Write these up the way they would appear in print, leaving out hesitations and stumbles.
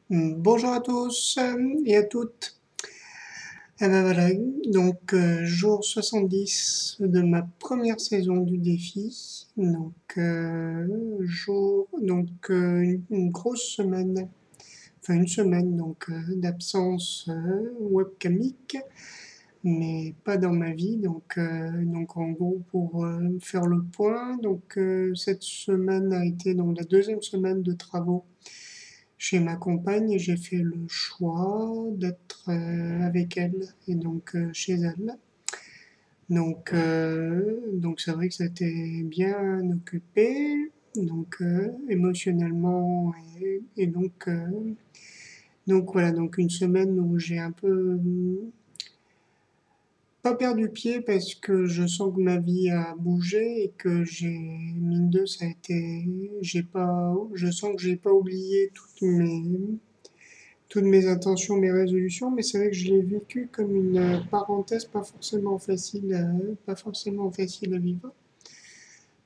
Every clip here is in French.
Bonjour à tous et à toutes. Et ben voilà, donc jour 70 de ma première saison du défi. Donc une grosse semaine, enfin une semaine d'absence webcamique, mais pas dans ma vie. Donc en gros pour faire le point, cette semaine a été donc la deuxième semaine de travaux chez ma compagne et j'ai fait le choix d'être avec elle et chez elle. Donc c'est vrai que c'était bien occupé, émotionnellement donc voilà, donc une semaine où j'ai un peu pas perdu pied parce que je sens que ma vie a bougé et que mine de, ça a été, je sens que j'ai pas oublié toutes mes intentions, mes résolutions, mais c'est vrai que je l'ai vécu comme une parenthèse pas forcément facile à vivre.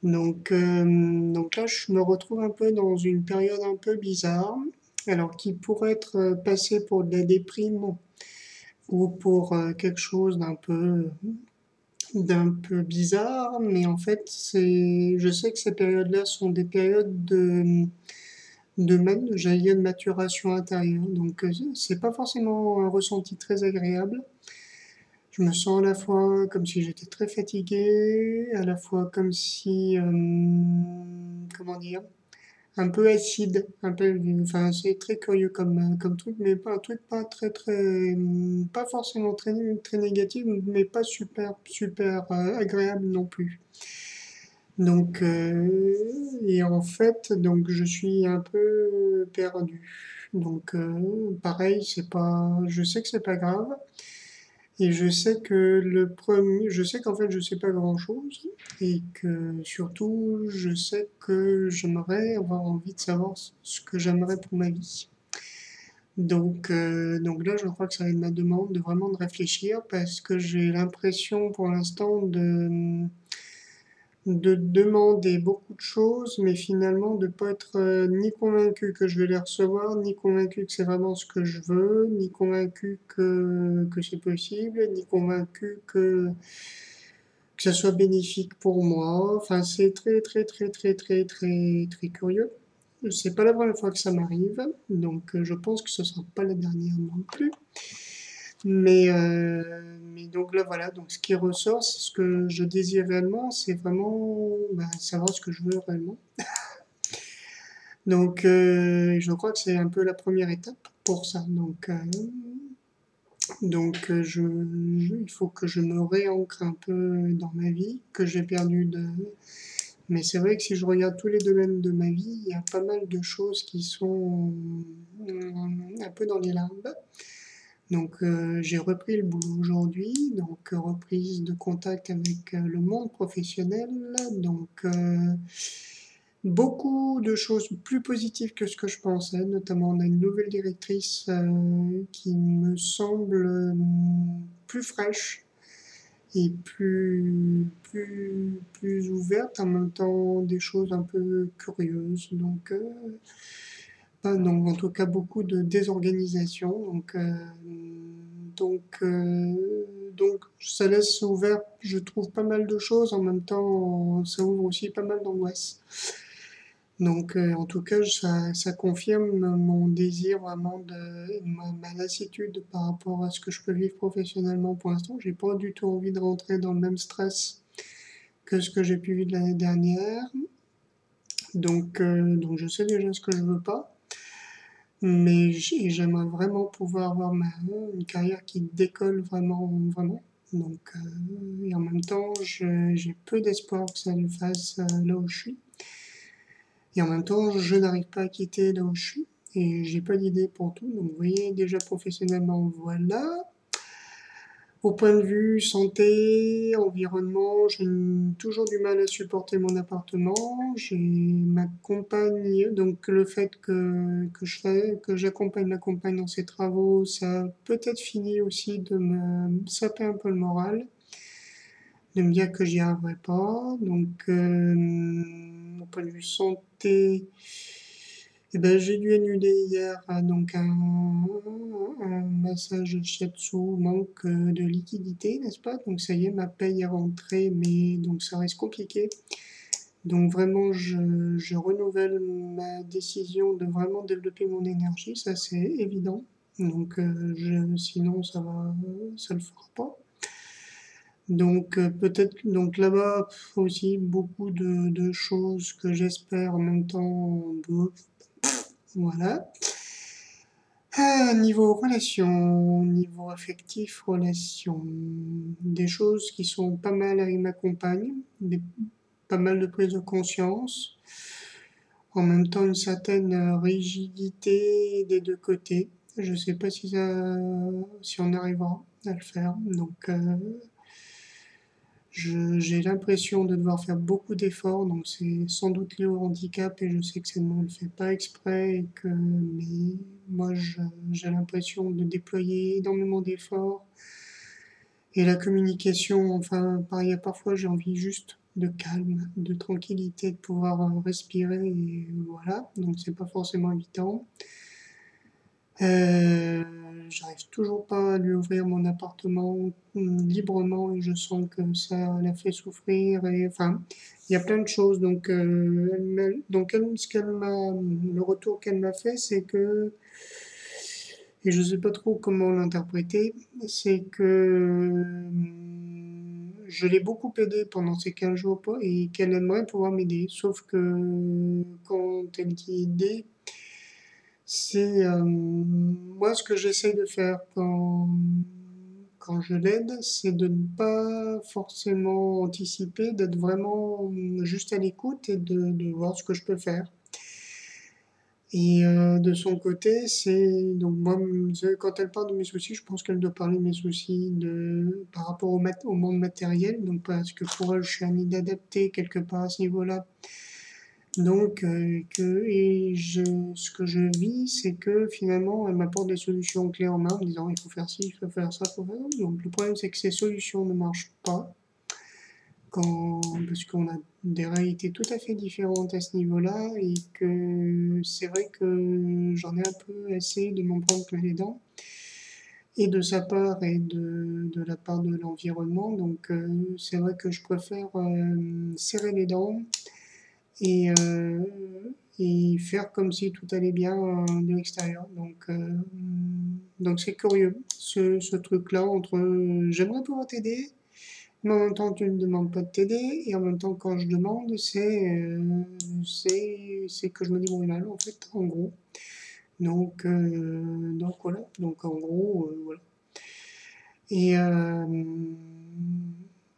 Donc là, je me retrouve un peu dans une période un peu bizarre, alors qui pourrait être passée pour de la déprime ou pour quelque chose d'un peu bizarre, mais en fait, je sais que ces périodes-là sont des périodes j'allais dire de maturation intérieure. C'est pas forcément un ressenti très agréable. Je me sens à la fois comme si j'étais très fatigué, à la fois comme si, comment dire, un peu acide, enfin, c'est très curieux comme truc, mais pas un truc pas pas forcément très négatif, mais pas super agréable non plus. Et en fait, donc je suis un peu perdu. Pareil, je sais que c'est pas grave, et je sais qu'en fait je sais pas grand-chose, et que surtout je sais que j'aimerais avoir envie de savoir ce que j'aimerais pour ma vie. Donc là, je crois que ça va être ma demande de vraiment de réfléchir parce que j'ai l'impression pour l'instant de demander beaucoup de choses, mais finalement de pas être ni convaincu que je vais les recevoir, ni convaincu que c'est vraiment ce que je veux, ni convaincu que c'est possible, ni convaincu que ça soit bénéfique pour moi. Enfin, c'est très curieux. C'est pas la première fois que ça m'arrive, je pense que ce sera pas la dernière non plus. Mais donc là, voilà, donc ce qui ressort, c'est ce que je désire réellement, c'est vraiment savoir ce que je veux réellement. Je crois que c'est un peu la première étape pour ça. Il faut que je me réancre un peu dans ma vie, que j'ai perdu de... Mais c'est vrai que si je regarde tous les domaines de ma vie, il y a pas mal de choses qui sont un peu dans les limbes. J'ai repris le boulot aujourd'hui, reprise de contact avec le monde professionnel, donc beaucoup de choses plus positives que ce que je pensais, notamment on a une nouvelle directrice qui me semble plus fraîche et plus ouverte, en même temps des choses un peu curieuses. En tout cas, beaucoup de désorganisation. Donc, euh, donc, ça laisse ouvert, je trouve, pas mal de choses. En même temps, ça ouvre aussi pas mal d'angoisse. En tout cas, ça confirme mon désir vraiment ma lassitude par rapport à ce que je peux vivre professionnellement pour l'instant. J'ai pas du tout envie de rentrer dans le même stress que ce que j'ai pu vivre l'année dernière. Donc je sais déjà ce que je veux pas. J'aimerais vraiment pouvoir avoir une carrière qui décolle vraiment. Et en même temps, j'ai peu d'espoir que ça le fasse là où je suis. Et en même temps, je n'arrive pas à quitter là où je suis. Et j'ai pas d'idée pour tout. Donc, vous voyez, déjà professionnellement, voilà. Au point de vue santé, environnement, j'ai toujours du mal à supporter mon appartement. J'ai ma compagne, donc le fait que j'accompagne ma compagne dans ses travaux, ça a peut-être fini aussi de me saper un peu le moral, de me dire que j'y arriverai pas. Au point de vue santé, Eh ben, j'ai dû annuler hier donc un massage shiatsu, manque de liquidité, n'est-ce pas? Donc ça y est, ma paye est rentrée, mais donc ça reste compliqué. Donc vraiment, je renouvelle ma décision de vraiment développer mon énergie, ça c'est évident. Donc sinon ça le fera pas. Donc peut-être donc là-bas aussi beaucoup de choses que j'espère en même temps. Voilà. Niveau relation, niveau affectif, relation, des choses qui sont pas mal avec ma compagne, pas mal de prise de conscience, en même temps une certaine rigidité des deux côtés. Je sais pas si on arrivera à le faire. Donc j'ai l'impression de devoir faire beaucoup d'efforts, donc c'est sans doute lié au handicap et je sais que ça ne le fait pas exprès mais moi j'ai l'impression de déployer énormément d'efforts et la communication, enfin, parfois j'ai envie juste de calme, de tranquillité, de pouvoir respirer et voilà, donc c'est pas forcément évident. Euh, J'arrive toujours pas à lui ouvrir mon appartement librement et je sens que ça la fait souffrir et enfin il y a plein de choses le retour qu'elle m'a fait c'est que et je sais pas trop comment l'interpréter c'est que je l'ai beaucoup aidée pendant ces 15 jours et qu'elle aimerait pouvoir m'aider sauf que quand elle dit aider c'est moi ce que j'essaye de faire quand je l'aide, c'est de ne pas forcément anticiper, d'être vraiment juste à l'écoute et de voir ce que je peux faire. Et de son côté, c'est donc moi quand elle parle de mes soucis, je pense qu'elle doit parler de mes soucis par rapport au monde matériel, donc parce que pour elle, je suis un inadapté quelque part à ce niveau-là. Donc, ce que je vis, c'est que finalement, elle m'apporte des solutions clés en main en me disant il faut faire ci, il faut faire ça, il faut faire ça. Donc, le problème, c'est que ces solutions ne marchent pas parce qu'on a des réalités tout à fait différentes à ce niveau-là et que c'est vrai que j'en ai un peu assez de m'en prendre plein les dents et de sa part et de la part de l'environnement. Donc, c'est vrai que je préfère serrer les dents et, euh, et faire comme si tout allait bien de l'extérieur. Donc c'est curieux, ce truc-là entre j'aimerais pouvoir t'aider, mais en même temps tu ne me demandes pas de t'aider, et en même temps quand je demande, c'est que je me débrouille mal en fait, en gros. Donc voilà, donc en gros, voilà. Et, euh,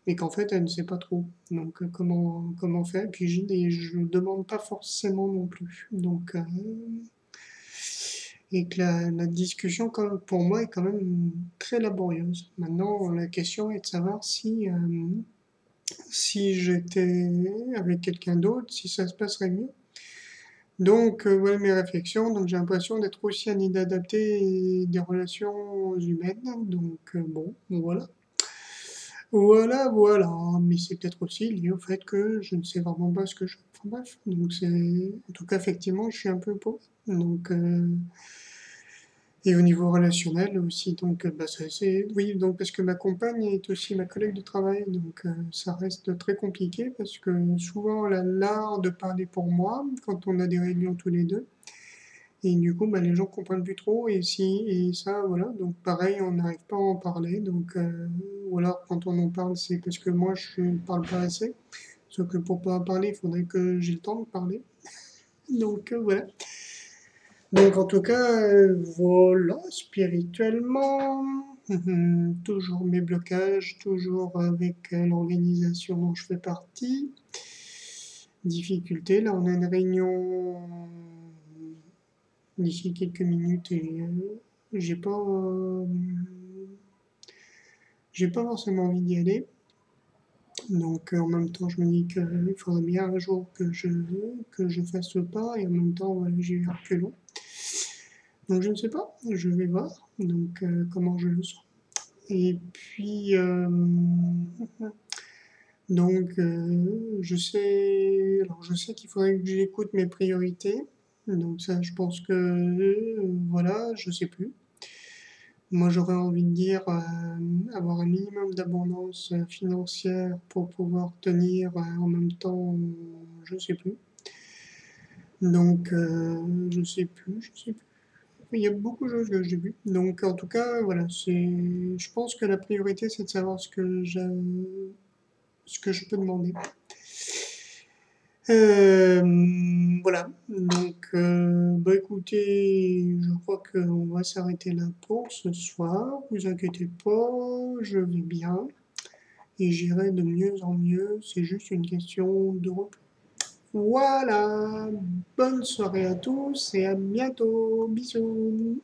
et qu'en fait elle ne sait pas trop. Donc comment faire. Et puis je ne demande pas forcément non plus. Et que la discussion pour moi est quand même très laborieuse. Maintenant la question est de savoir si j'étais avec quelqu'un d'autre, si ça se passerait mieux. Donc voilà mes réflexions. Donc j'ai l'impression d'être aussi un inadapté des relations humaines. Donc bon, voilà. Voilà, voilà. Mais c'est peut-être aussi lié au fait que je ne sais vraiment pas ce que je fais. Enfin, bref, donc en tout cas, effectivement, je suis un peu pauvre. Et au niveau relationnel aussi, donc, bah, oui, donc, parce que ma compagne est aussi ma collègue de travail, donc, ça reste très compliqué parce que souvent, elle a l'art de parler pour moi quand on a des réunions tous les deux. Et du coup, bah, les gens comprennent plus trop et ça, voilà. Donc pareil, on n'arrive pas à en parler. Ou alors quand on en parle, c'est parce que moi, je ne parle pas assez. Sauf que pour pouvoir parler, il faudrait que j'ai le temps de parler. Voilà. Donc en tout cas, voilà, spirituellement, toujours mes blocages, toujours avec l'organisation dont je fais partie. Difficulté, là on a une réunion d'ici quelques minutes et j'ai pas, euh, j'ai pas forcément envie d'y aller. Donc en même temps, je me dis qu'il faudrait bien un jour que je fasse le pas et en même temps, voilà, j'ai eu un reculons. Donc je ne sais pas, je vais voir comment je le sens. Et puis, je sais qu'il faudrait que j'écoute mes priorités. Donc ça, je pense que, voilà, je sais plus. Moi, j'aurais envie de dire, avoir un minimum d'abondance, financière pour pouvoir tenir, en même temps, je sais plus. Donc je sais plus, je sais plus. Il y a beaucoup de choses que j'ai vues. Donc en tout cas, voilà, je pense que la priorité, c'est de savoir ce que je peux demander. Voilà, donc bah écoutez, je crois qu'on va s'arrêter là pour ce soir. Vous inquiétez pas, je vais bien et j'irai de mieux en mieux. C'est juste une question de repos. Voilà, bonne soirée à tous et à bientôt. Bisous.